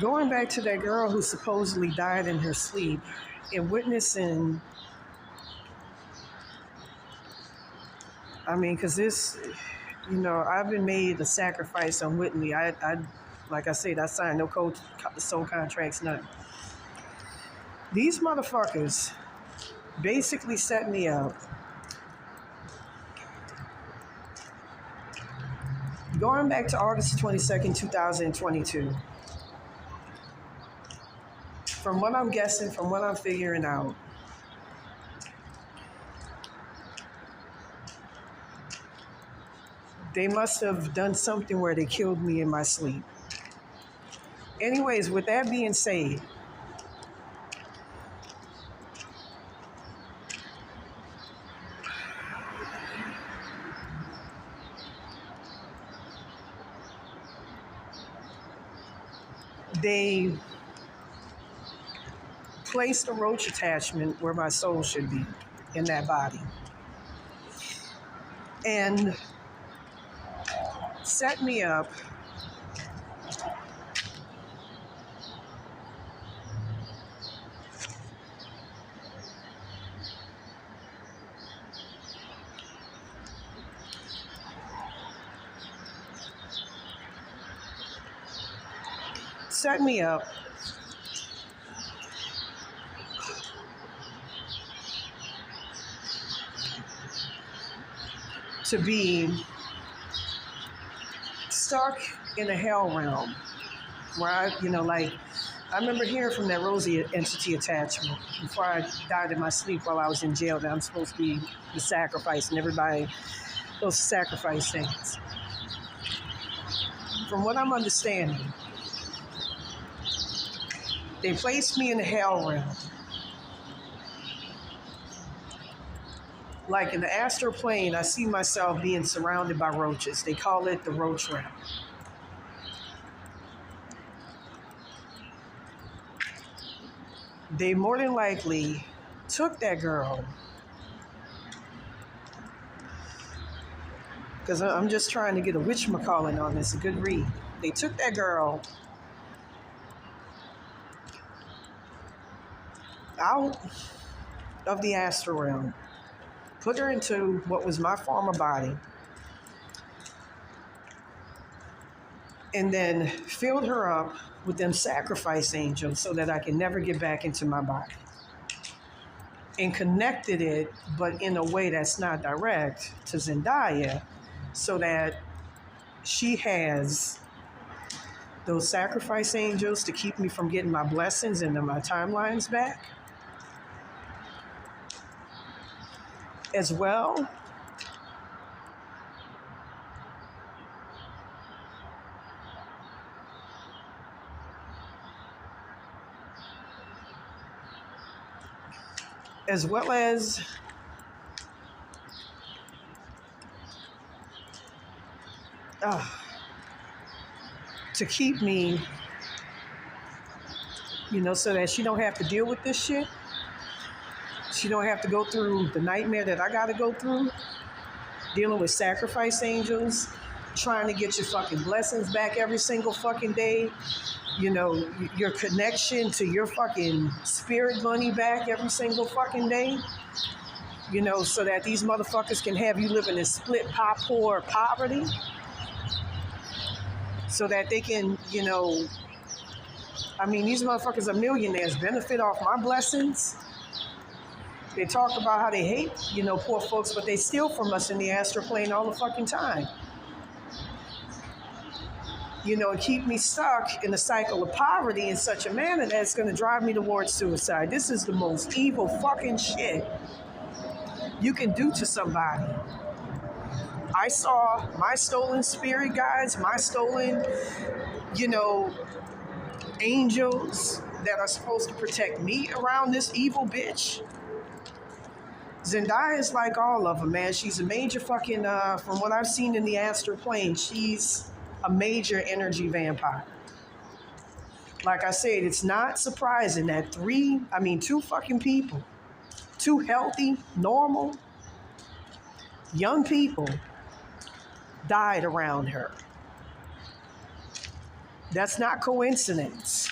Going back to that girl who supposedly died in her sleep and witnessing, I mean, because this, I've been made a sacrifice unwittingly. Like I said, I signed no soul contracts, nothing. These motherfuckers basically set me up. Going back to August 22nd, 2022. From what I'm guessing, from what I'm figuring out, they must have done something where they killed me in my sleep. Anyways, with that being said, they placed a roach attachment where my soul should be, in that body. And set me up to be stuck in a hell realm where I remember hearing from that Rosie entity attachment before I died in my sleep while I was in jail that I'm supposed to be the sacrifice and everybody those sacrifice things. From what I'm understanding, they placed me in the hell realm. Like in the astral plane, I see myself being surrounded by roaches. They call it the roach realm. They more than likely took that girl, because I'm just trying to get a whatchamacallit on this, a good read. They took that girl out of the astral realm, put her into what was my former body, and then filled her up with them sacrifice angels so that I can never get back into my body. And connected it, but in a way that's not direct, to Zendaya, so that she has those sacrifice angels to keep me from getting my blessings and my timelines back. As well, as to keep me, so that she don't have to deal with this shit. She don't have to go through the nightmare that I gotta go through, dealing with sacrifice angels, trying to get your fucking blessings back every single fucking day, your connection to your fucking spirit money back every single fucking day, so that these motherfuckers can have you living in split poor poverty, so that they can, these motherfuckers are millionaires, benefit off my blessings. They talk about how they hate, poor folks, but they steal from us in the astral plane all the fucking time. And keep me stuck in a cycle of poverty in such a manner that it's going to drive me towards suicide. This is the most evil fucking shit you can do to somebody. I saw my stolen spirit guides, my stolen, angels that are supposed to protect me around this evil bitch. Zendaya is like all of them, man. She's a major fucking, from what I've seen in the astral plane, she's a major energy vampire. Like I said, it's not surprising that two fucking people, two healthy, normal, young people died around her. That's not coincidence.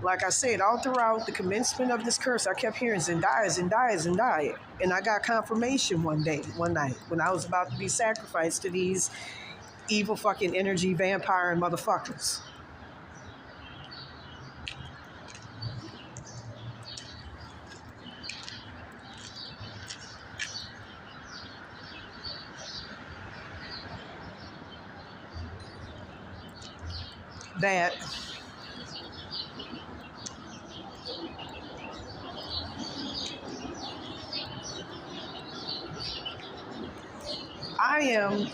Like I said, all throughout the commencement of this curse, I kept hearing Zendaya, Zendaya, Zendaya. And I got confirmation one night, when I was about to be sacrificed to these evil fucking energy vampire motherfuckers. That I am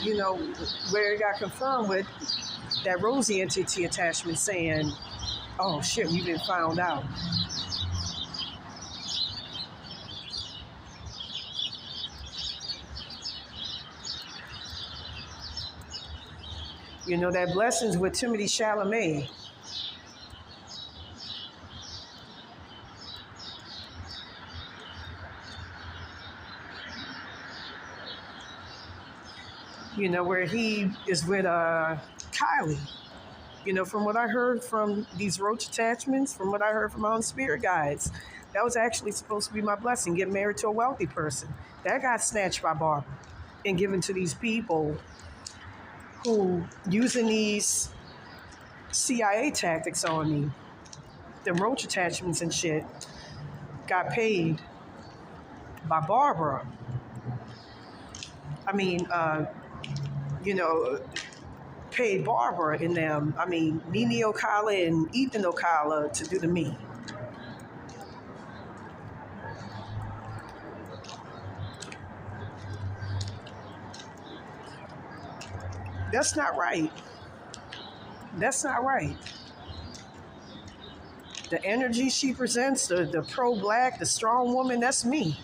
you know, where it got confirmed with that Rosie entity attachment saying, oh shit, we've been found out. You know, that blessings with Timothy Chalamet. You know, where he is with Kylie. You know, from what I heard from these roach attachments, from what I heard from my own spirit guides, that was actually supposed to be my blessing, get married to a wealthy person. That got snatched by Barbara and given to these people who, using these CIA tactics on me, the roach attachments and shit, got paid by Barbara. I mean, you know, paid Barbara and them, I mean, Nene Ocala and Ethan Ocala to do the me. That's not right. That's not right. The energy she presents, the pro-black, the strong woman, that's me.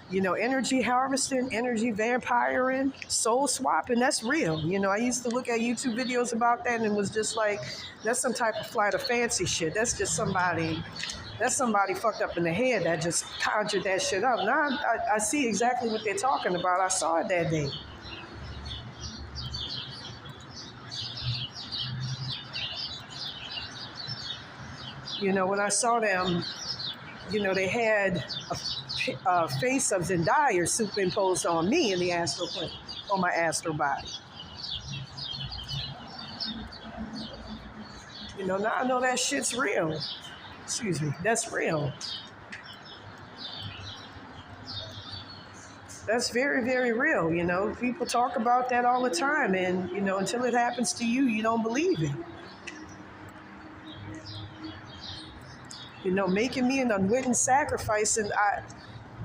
You know, energy harvesting, energy vampiring, soul swapping, that's real. You know, I used to look at YouTube videos about that and it was just like, that's some type of flight of fancy shit. That's just somebody fucked up in the head that just conjured that shit up. Now I see exactly what they're talking about. I saw it that day. You know, when I saw them, you know, they had a face of Zendaya superimposed on me in the astral plane, on my astral body. You know, now I know that shit's real. Excuse me, that's real. That's very, very real. You know, people talk about that all the time, and, you know, until it happens to you, you don't believe it. You know, making me an unwitting sacrifice, and I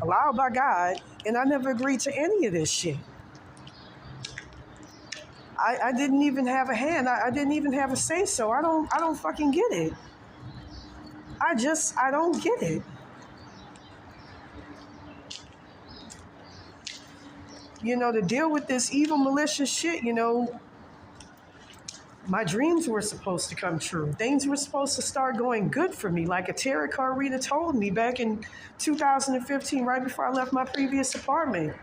allowed by God, and I never agreed to any of this shit. I didn't even have a hand. I didn't even have a say so. I don't fucking get it. I don't get it. You know, to deal with this evil, malicious shit, you know, my dreams were supposed to come true. Things were supposed to start going good for me, like a tarot card reader told me back in 2015, right before I left my previous apartment.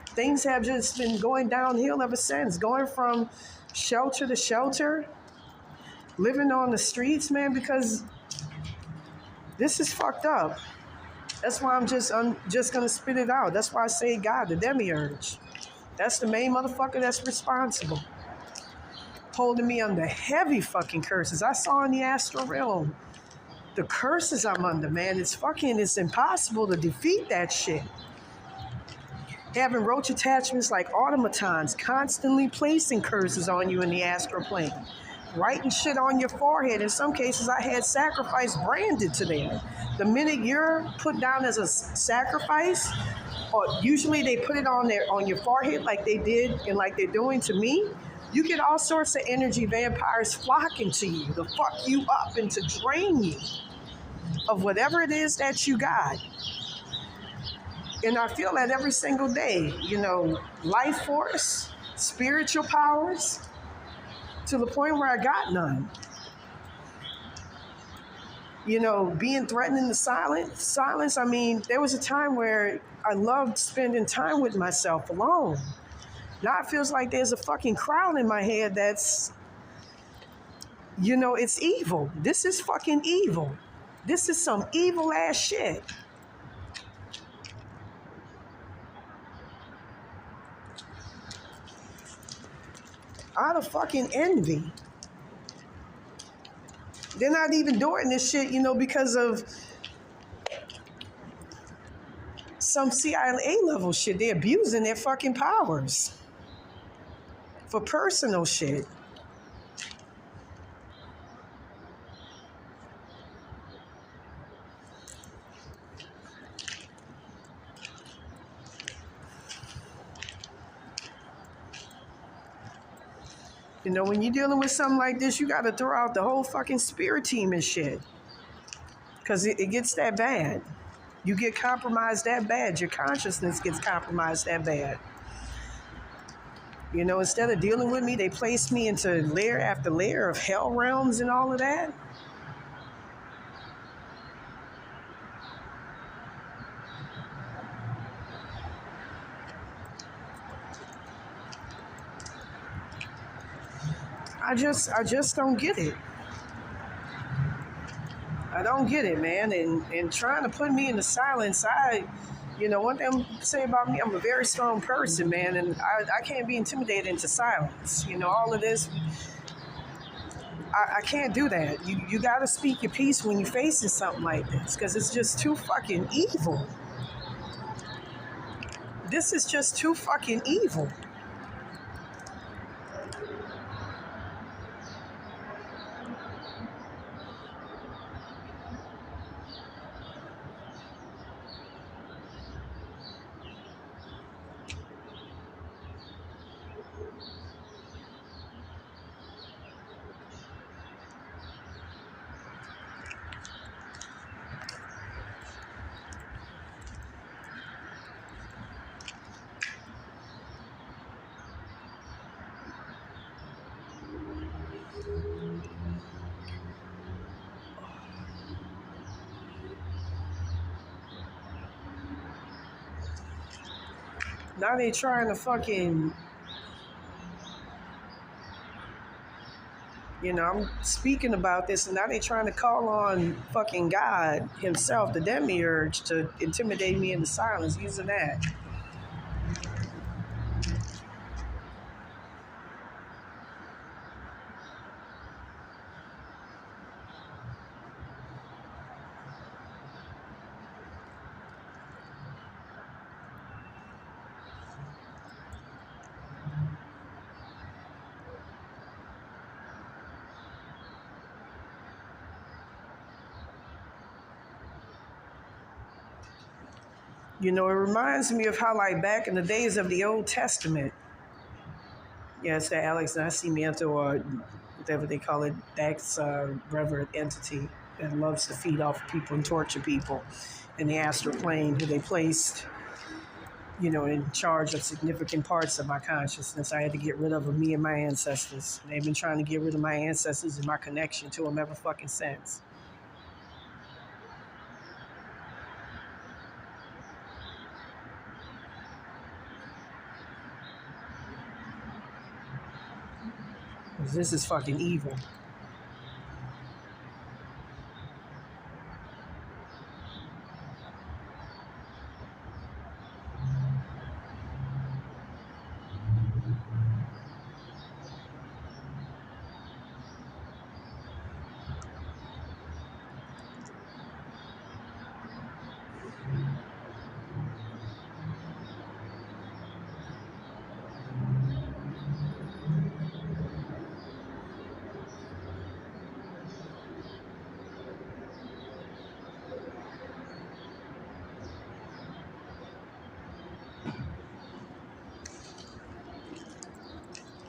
Things have just been going downhill ever since, going from shelter to shelter, living on the streets, man, because this is fucked up. That's why I'm just going to spit it out. That's why I say God, the demiurge. That's the main motherfucker that's responsible. Holding me under heavy fucking curses. I saw in the astral realm the curses I'm under, man. It's impossible to defeat that shit. Having roach attachments like automatons, constantly placing curses on you in the astral plane, writing shit on your forehead. In some cases, I had sacrifice branded to them. The minute you're put down as a sacrifice, or usually they put it on your forehead like they did and like they're doing to me, you get all sorts of energy vampires flocking to you to fuck you up and to drain you of whatever it is that you got. And I feel that every single day, life force, spiritual powers, to the point where I got none. Being threatened in the silence. I mean, there was a time where I loved spending time with myself alone. Now it feels like there's a fucking crowd in my head that's, it's evil. This is fucking evil. This is some evil ass shit. Out of fucking envy. They're not even doing this shit, because of some CIA level shit. They're abusing their fucking powers for personal shit. When you're dealing with something like this, you got to throw out the whole fucking spirit team and shit. Because it gets that bad. You get compromised that bad. Your consciousness gets compromised that bad. Instead of dealing with me, they place me into layer after layer of hell realms and all of that. I just don't get it. I don't get it, man. And trying to put me in the silence, one thing I'm say about me, I'm a very strong person, man, and I can't be intimidated into silence. All of this, I can't do that. You got to speak your piece when you're facing something like this, because it's just too fucking evil. This is just too fucking evil. Now they trying to fucking, I'm speaking about this, and now they trying to call on fucking God himself, the demiurge, to intimidate me into silence using that. It reminds me of how, like, back in the days of the Old Testament, it's that Alex Nascimento, or whatever they call it, that's reverend entity that loves to feed off people and torture people in the astral plane, who they placed, in charge of significant parts of my consciousness. I had to get rid of me and my ancestors. They've been trying to get rid of my ancestors and my connection to them ever fucking since. This is fucking evil.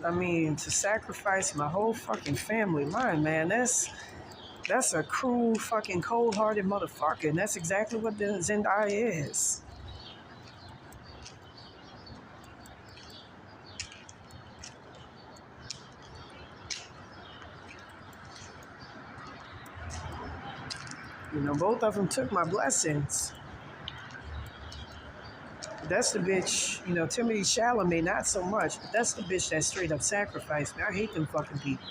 I mean, to sacrifice my whole fucking family line, man, that's a cruel, fucking cold-hearted motherfucker, and that's exactly what the Zendaya is. You know, both of them took my blessings. That's the bitch, you know, Timothy Chalamet, not so much, but that's the bitch that straight up sacrificed me. I hate them fucking people.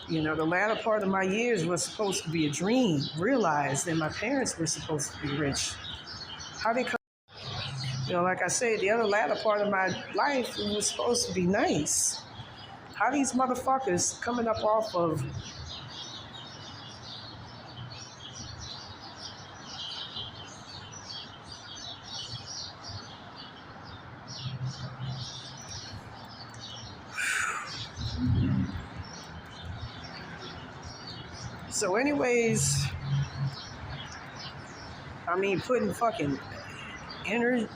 You know, the latter part of my years was supposed to be a dream, realized that my parents were supposed to be rich. How they come, you know, like I said, the other latter part of my life was supposed to be nice. How these motherfuckers coming up off of so anyways, I mean putting fucking energy.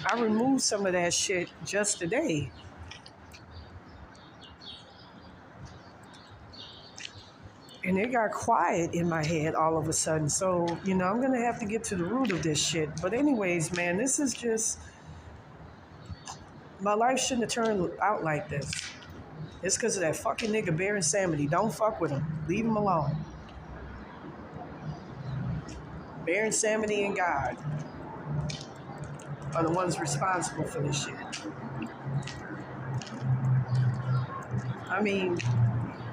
I removed some of that shit just today. And it got quiet in my head all of a sudden. So, you know, I'm going to have to get to the root of this shit. But anyways, man, this is just, my life shouldn't have turned out like this. It's because of that fucking nigga Baron Samedi. Don't fuck with him. Leave him alone. Baron Samedi and God are the ones responsible for this shit. I mean,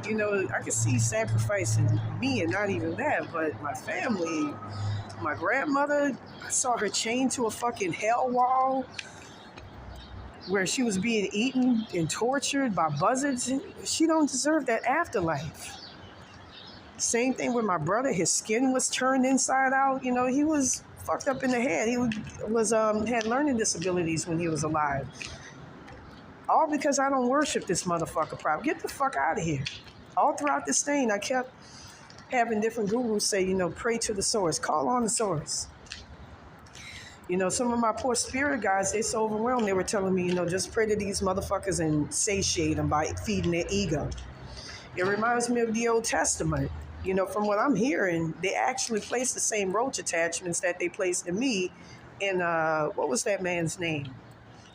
you know, I could see sacrificing me and not even that, but my family, my grandmother, I saw her chained to a fucking hell wall where she was being eaten and tortured by buzzards. She don't deserve that afterlife. Same thing with my brother. His skin was turned inside out. You know, he was fucked up in the head. He was had learning disabilities when he was alive. All because I don't worship this motherfucker properly. Get the fuck out of here. All throughout this thing, I kept having different gurus say, you know, pray to the source. Call on the source. You know, some of my poor spirit guys, they're so overwhelmed. They were telling me, you know, just pray to these motherfuckers and satiate them by feeding their ego. It reminds me of the Old Testament. You know, from what I'm hearing, they actually placed the same roach attachments that they placed in me in, what was that man's name?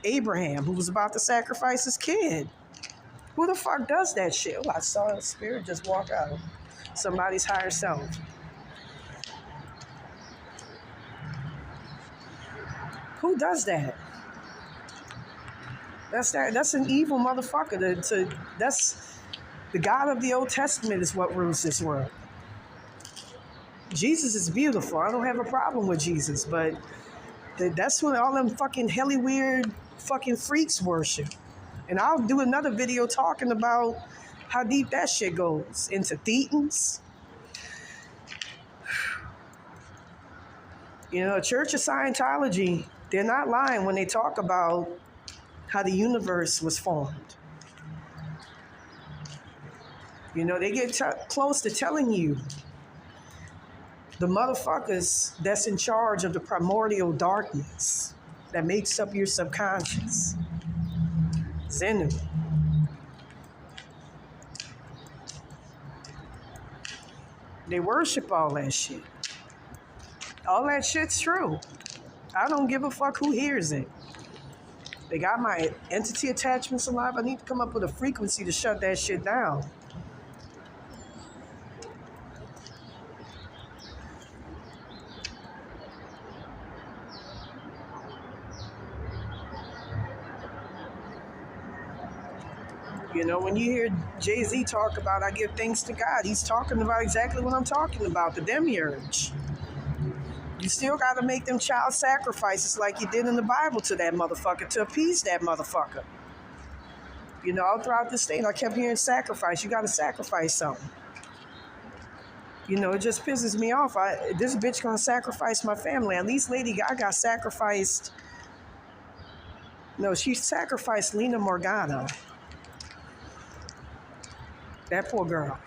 Abraham, who was about to sacrifice his kid. Who the fuck does that shit? Oh, I saw a spirit just walk out of somebody's higher self. Who does that? That's an evil motherfucker. That's the God of the Old Testament is what rules this world. Jesus is beautiful. I don't have a problem with Jesus, but that's what all them fucking helly weird fucking freaks worship. And I'll do another video talking about how deep that shit goes into Thetans. You know, Church of Scientology, they're not lying when they talk about how the universe was formed. You know, they get close to telling you the motherfuckers that's in charge of the primordial darkness that makes up your subconscious. Zenu. They worship all that shit. All that shit's true. I don't give a fuck who hears it. They got my entity attachments alive. I need to come up with a frequency to shut that shit down. You know, when you hear Jay-Z talk about I give thanks to God, he's talking about exactly what I'm talking about, the demiurge. You still got to make them child sacrifices like you did in the Bible to that motherfucker to appease that motherfucker. You know, all throughout this thing, I kept hearing sacrifice. You got to sacrifice something. You know, it just pisses me off. This bitch gonna sacrifice my family. At least Lady Gaga sacrificed. No, she sacrificed Lena Morgana. That poor girl.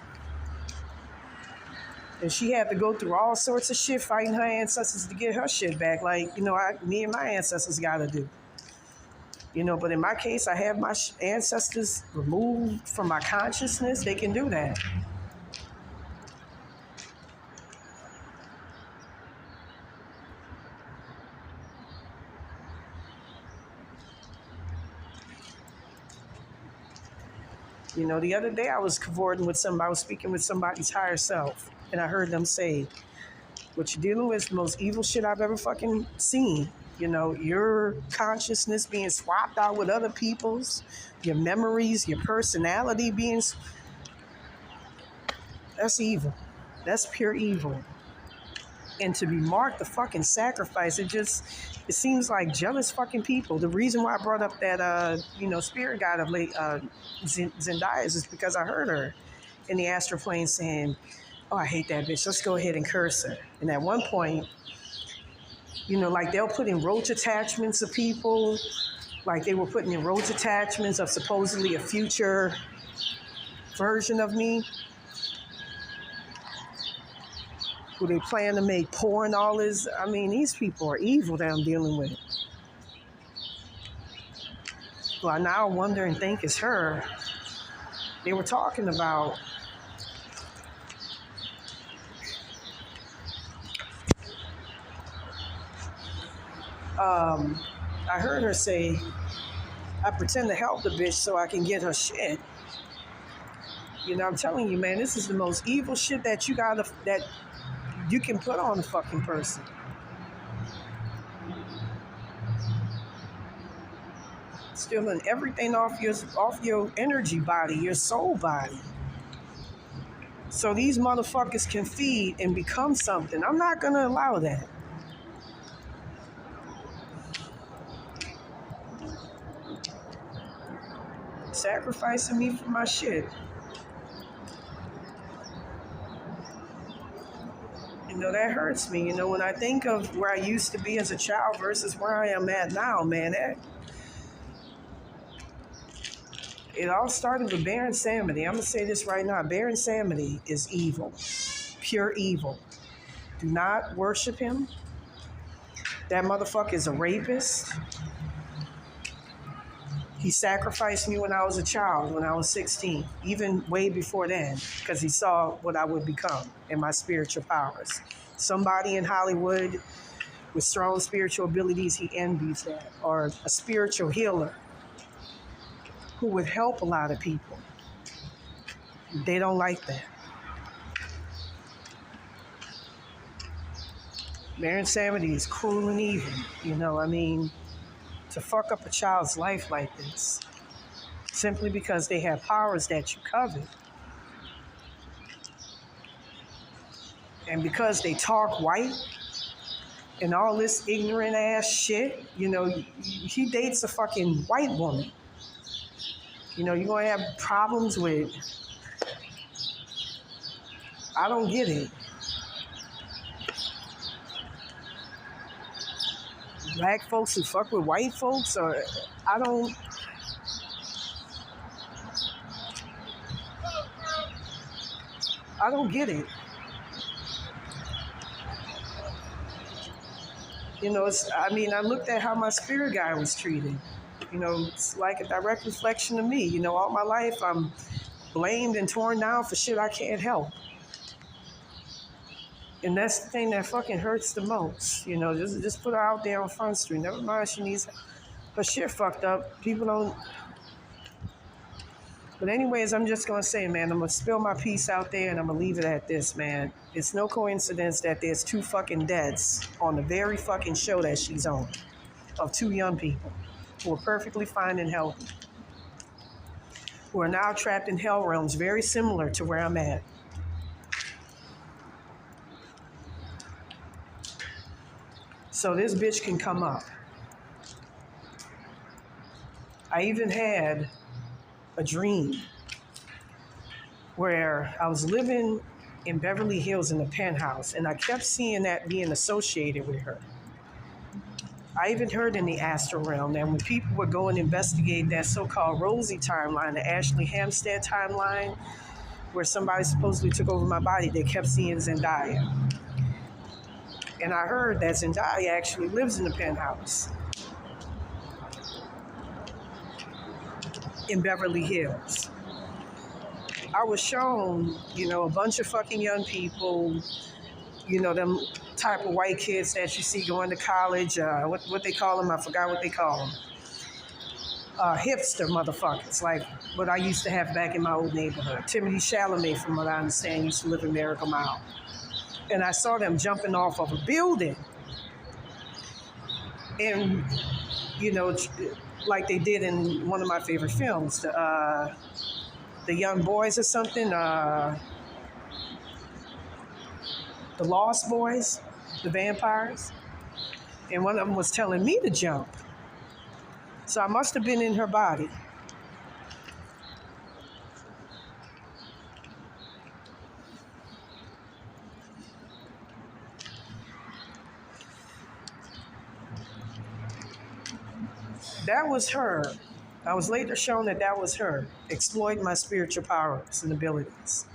And she had to go through all sorts of shit fighting her ancestors to get her shit back. Like, you know, me and my ancestors got to do. But in my case, I have my ancestors removed from my consciousness. They can do that. The other day I was cavorting with somebody, I was speaking with somebody's higher self, and I heard them say, what you're dealing with is the most evil shit I've ever fucking seen. Your consciousness being swapped out with other people's, your memories, your personality that's evil. That's pure evil. And to be marked a fucking sacrifice, it seems like jealous fucking people. The reason why I brought up that, spirit guide of Zendaya is because I heard her in the astral plane saying, oh, I hate that bitch. Let's go ahead and curse her. And at one point, like they'll put in roach attachments of people, like they were putting in roach attachments of supposedly a future version of me, who they plan to make porn all this. I mean, these people are evil that I'm dealing with. Well, I now wonder and think it's her. They were talking about I heard her say, I pretend to help the bitch so I can get her shit. I'm telling you, man, this is the most evil shit that you can put on a fucking person. Stealing everything off your energy body, your soul body. So these motherfuckers can feed and become something. I'm not gonna allow that. Sacrificing me for my shit. That hurts me. When I think of where I used to be as a child versus where I am at now, man, it all started with bare insanity. I'm going to say this right now. Bare insanity is evil. Pure evil. Do not worship him. That motherfucker is a rapist. He sacrificed me when I was a child, when I was 16, even way before then, because he saw what I would become and my spiritual powers. Somebody in Hollywood with strong spiritual abilities, he envies that, or a spiritual healer who would help a lot of people. They don't like that. Their insanity is cruel and evil, to fuck up a child's life like this, simply because they have powers that you covet. And because they talk white and all this ignorant ass shit, he dates a fucking white woman. You're going to have problems with, I don't get it. Black folks who fuck with white folks, or I don't get it. I looked at how my spirit guide was treated. It's like a direct reflection of me. All my life I'm blamed and torn down for shit I can't help. And that's the thing that fucking hurts the most. Just put her out there on Front Street. Never mind, she needs her shit fucked up. People don't. But anyways, I'm just going to say, man, I'm going to spill my piece out there and I'm going to leave it at this, man. It's no coincidence that there's 2 fucking deaths on the very fucking show that she's on of 2 young people who are perfectly fine and healthy, who are now trapped in hell realms very similar to where I'm at. So this bitch can come up. I even had a dream where I was living in Beverly Hills in the penthouse, and I kept seeing that being associated with her. I even heard in the astral realm that when people would go and investigate that so-called Rosie timeline, the Ashley Hampstead timeline, where somebody supposedly took over my body, they kept seeing Zendaya. And I heard that Zendaya actually lives in the penthouse. in Beverly Hills. I was shown, a bunch of fucking young people, them type of white kids that you see going to college, what they call them, I forgot what they call them. Hipster motherfuckers, like what I used to have back in my old neighborhood. Timothy Chalamet, from what I understand, used to live in Miracle Mile. And I saw them jumping off of a building. And, like they did in one of my favorite films, the Young Boys or something, the Lost Boys, the vampires. And one of them was telling me to jump. So I must have been in her body. That was her. I was later shown that was her, exploiting my spiritual powers and abilities.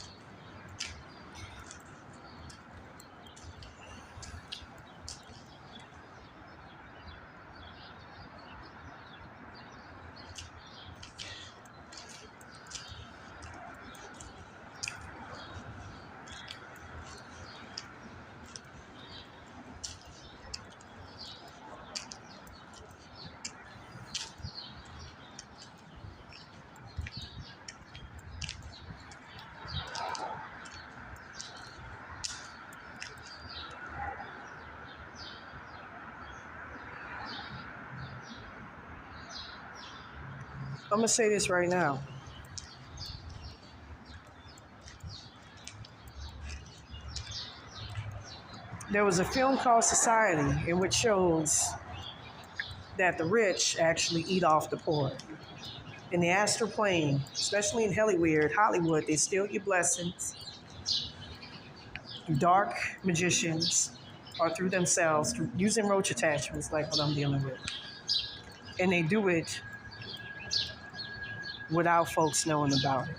I'm going to say this right now. There was a film called Society in which shows that the rich actually eat off the poor. In the astral plane, especially in Hollywood, they steal your blessings. Dark magicians or through themselves, using roach attachments like what I'm dealing with. And they do it without folks knowing about it.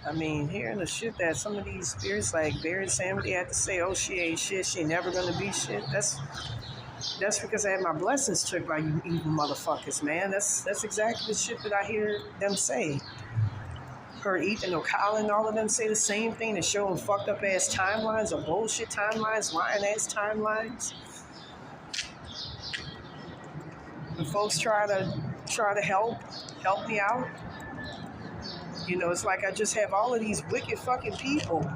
I mean, hearing the shit that some of these spirits like Barry Samedy had to say, oh, she ain't shit, she ain't never gonna be shit. That's because I had my blessings took by you evil motherfuckers, man. That's exactly the shit that I hear them say. Her, Ethan, Occalas, and all of them say the same thing. They're showing fucked up ass timelines or bullshit timelines, lying ass timelines. And folks try to help me out. It's like I just have all of these wicked fucking people,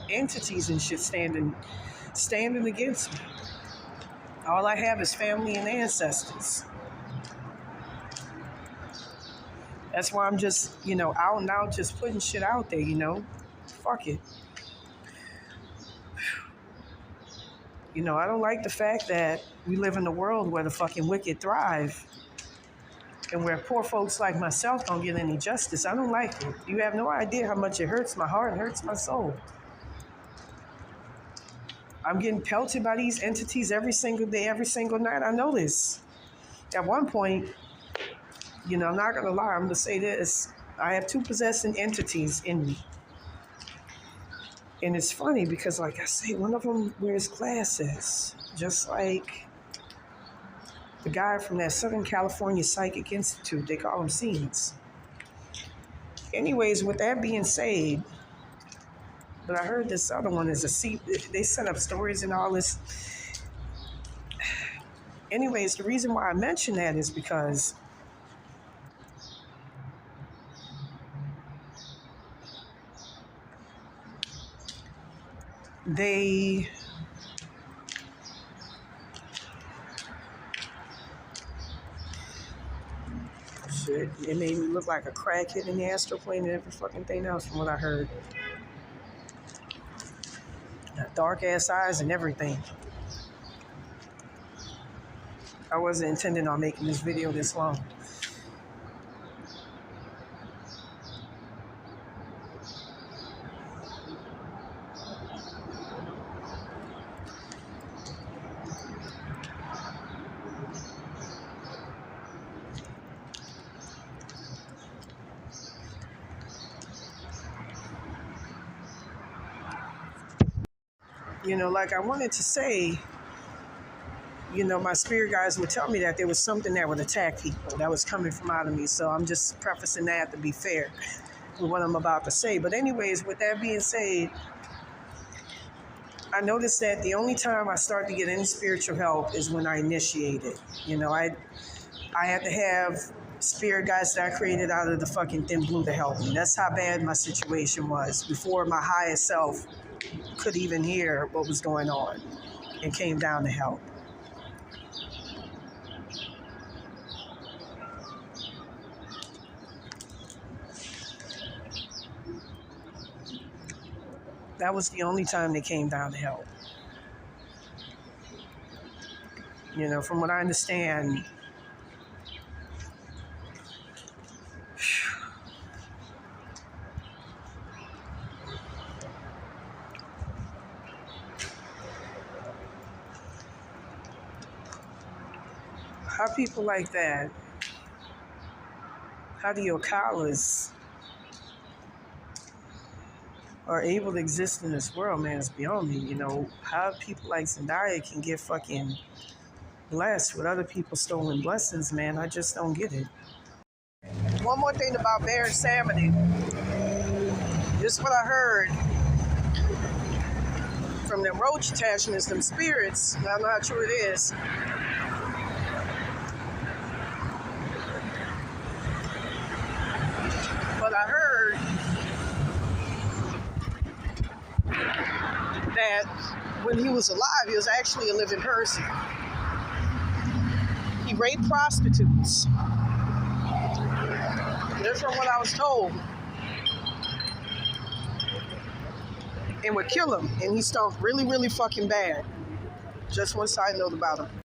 entities and shit standing against me. All I have is family and ancestors. That's why I'm just, out and out, just putting shit out there, Fuck it. I don't like the fact that we live in a world where the fucking wicked thrive and where poor folks like myself don't get any justice. I don't like it. You have no idea how much it hurts my heart and hurts my soul. I'm getting pelted by these entities every single day, every single night. I know this. At one point, I'm not going to lie, I'm going to say this. I have 2 possessing entities in me. And it's funny because, like I say, one of them wears glasses, just like the guy from that Southern California Psychic Institute. They call them scenes. Anyways, with that being said, but I heard this other one is they set up stories and all this. Anyways, the reason why I mention that is because it made me look like a crackhead in the astral plane and every fucking thing else from what I heard. Dark ass eyes and everything. I wasn't intending on making this video this long. Like I wanted to say, my spirit guides would tell me that there was something that would attack people that was coming from out of me. So I'm just prefacing that to be fair with what I'm about to say. But anyways, with that being said, I noticed that the only time I start to get any spiritual help is when I initiate it. I had to have spirit guides that I created out of the fucking thin blue to help me. That's how bad my situation was before my highest self could even hear what was going on and came down to help. That was the only time they came down to help. From what I understand, how people like that, how the Occalas are able to exist in this world, man, is beyond me. How people like Zendaya can get fucking blessed with other people's stolen blessings, man, I just don't get it. One more thing about bear salmon. This is what I heard from them roach attachments, them spirits. I don't know how true it is. But I heard that when he was alive, he was actually a living person. He raped prostitutes. That's from what I was told. And would kill him. And he stunk really, really fucking bad. Just one side note about him.